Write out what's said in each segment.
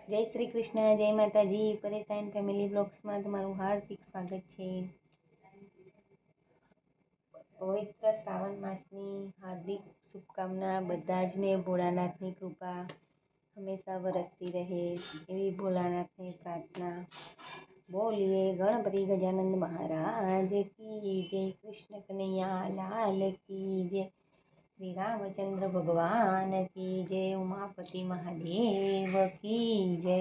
જય શ્રી કૃષ્ણ, જય માતાજી. પરેશાન ફેમિલી બ્લોગ્સમાં તમારું હાર્દિક સ્વાગત છે. પવિત્ર શ્રાવણ માસની હાર્દિક શુભકામના. બધા જ ને ભોળાનાથની કૃપા હંમેશા વરસતી રહે એવી ભોળાનાથની પ્રાર્થના. બોલીએ ગણપતિ ગજાનંદ મહારાજ કી જય, કૃષ્ણ કનૈયા લાલ કી જય, શ્રી રામચંદ્ર ભગવાન કી જય, ઉમાપતિ મહાદેવ કી જય.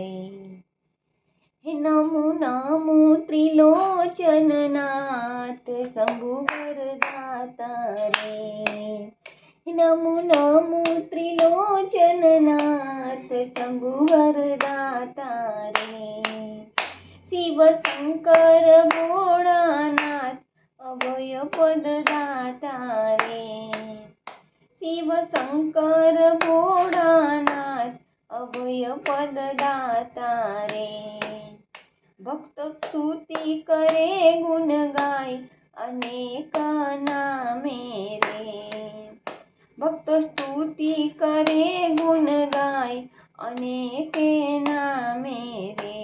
નમો નમો ત્રિલોચનનાથ શંભુ વરદાતા રે. નમો નમો ત્રિલોચનનાથ શંભુ વરદાતા રે. શિવ શંકર ભોળાનાથ અભય પદદાતા રે. શિવ શંકર ભોળાનાથ અભય પદદાતા રે. ભક્તો સ્તુતિ કરે ગુણ ગાય અનેક નામે રે. ભક્તો સ્તુતિ કરે ગુણ ગાય અનેક નામે રે.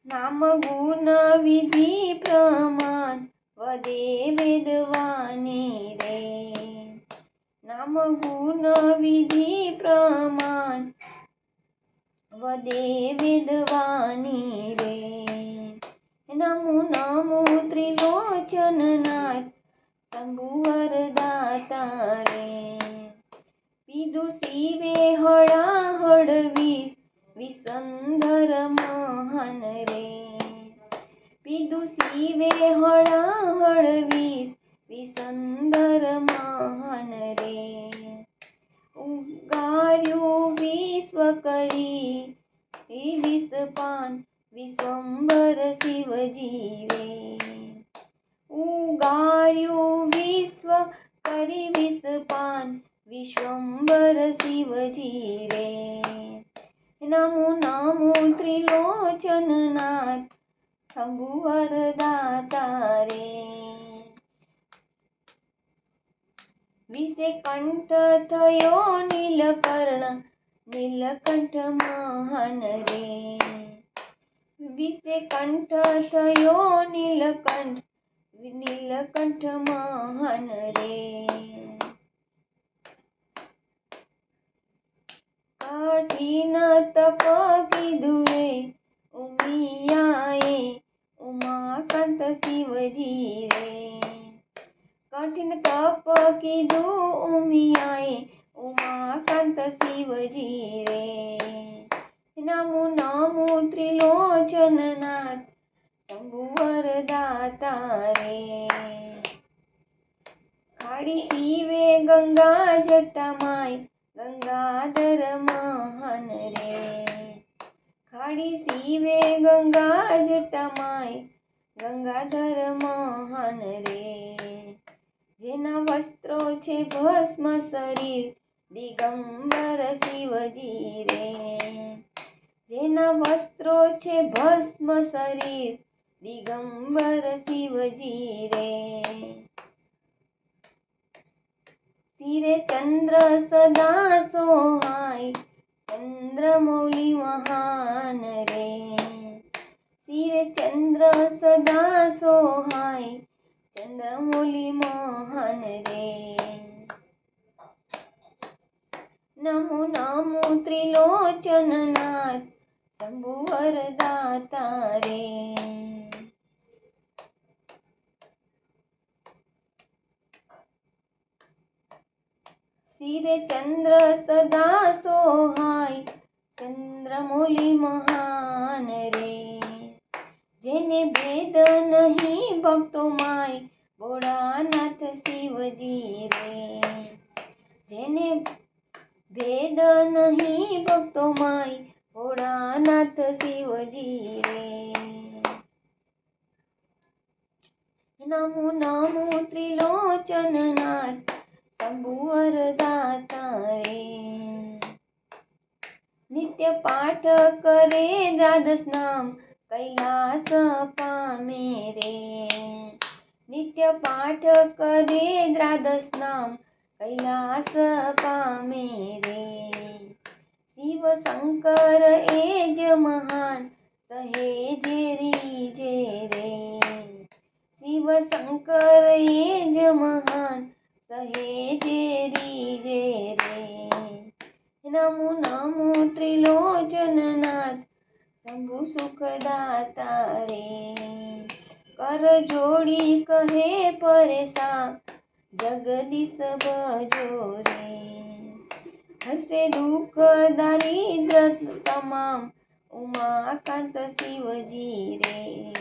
નામ ગુણ વિધિ પ્રમાણ વદે વેદવાણી રે. નામ ગુણ વિધિ પ્રમાણ વદે વેદવાણી રે. નમો નમો ત્રિલોચનનાથ શંભુ વરદાતા રે. પીધું શિવે હળાહળ વિષ વિસંધર મહાન રે. પીધું શિવે હળાહળ વિષ વિસંધર મહાન રે. ઉગાર્યું વિશ્વ કરી વિષપાન વિશ્વંભર શિવજી રે. ઉગાર્યું વિશ્વ કરી વિષપાન વિશ્વંભર શિવજી રે. નમો નમો ત્રિલોચનનાથ શંભુ વરદાતા રે. વિષે કંઠ થયો નીલકર્ણ નીલકંઠ મહાન રે. વિષે કંઠ થયો નીલકંઠ નીલકંઠ મહાન રે. કઠિન તપ કીધું રે ઉમિયાએ ઉમાકાંત શિવજી રે. કઠિન તપ કીધું ઉમિયાએ ઉમાકાંત શિવજી રે. નમો નમો ત્રિલોચનનાથ શંભુ વરદાતા રે. ખાડી શિવે ગંગા જટામાય ગંગાધર મહાન રે. ખાડી શિવે ગંગા જટામાય ગંગાધર મહાન રે. જેના વસ્ત્રો છે ભસ્મ શરીર દિગંબર શિવજી રે. જેના વસ્ત્રો છે ભસ્મ શરીર દિગંબર શિવજી રે. શિરે ચંદ્ર સદા સોહાય ચંદ્રમૌલી મહાન રે. શિરે ચંદ્ર સદા સોહાય ચંદ્રમૌલી મહાન રે. નમો નમો ત્રિલોચનનાથ શંભુ વરદાતા રે. શિરે ચંદ્ર સદા સોહાય ચંદ્રમૌલી મહાન રે. જેને ભેદ નહીં ભક્તો માય ભોળાનાથ શિવજી રે. જેને ભેદ નહીં ભક્તો માય ભોળાનાથ શિવજી રે. નમો નમો ત્રિલોચનનાથ શંભુ વરદાતા રે. નિત્ય પાઠ કરે દ્વાદશ નામ કૈલાસ પામે રે. નિત્ય પાઠ કરે દ્વાદશ નામ કૈલાસ પામે રે. શિવ શંકર એ જ મહાન સહેજે રીજે રે. શિવ શંકર એ જ મહાન સહેજે રીજે રે. નમો નમો ત્રિલોચનનાથ શંભુ સુખદાતા રે. કર જોડી કહે પરેશા જગદીશ ભજો રે. હસે દુઃખ દારિદ્ર તમામ ઉમાકાંત શિવજી રે.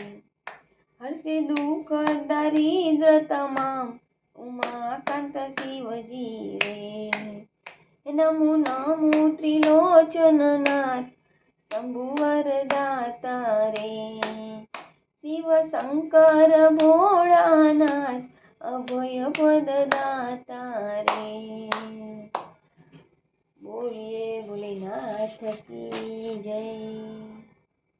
હરસે દુઃખ દારિદ્ર તમામ ઉમાકાંત શિવજી રે. નમો નમો ત્રિલોચનનાથ શંભુ વરદાતા રે. શિવ શંકર ભોળાનાથ અભય પદ દાતા રે. બોલીએ ભોલેનાથ કી જય.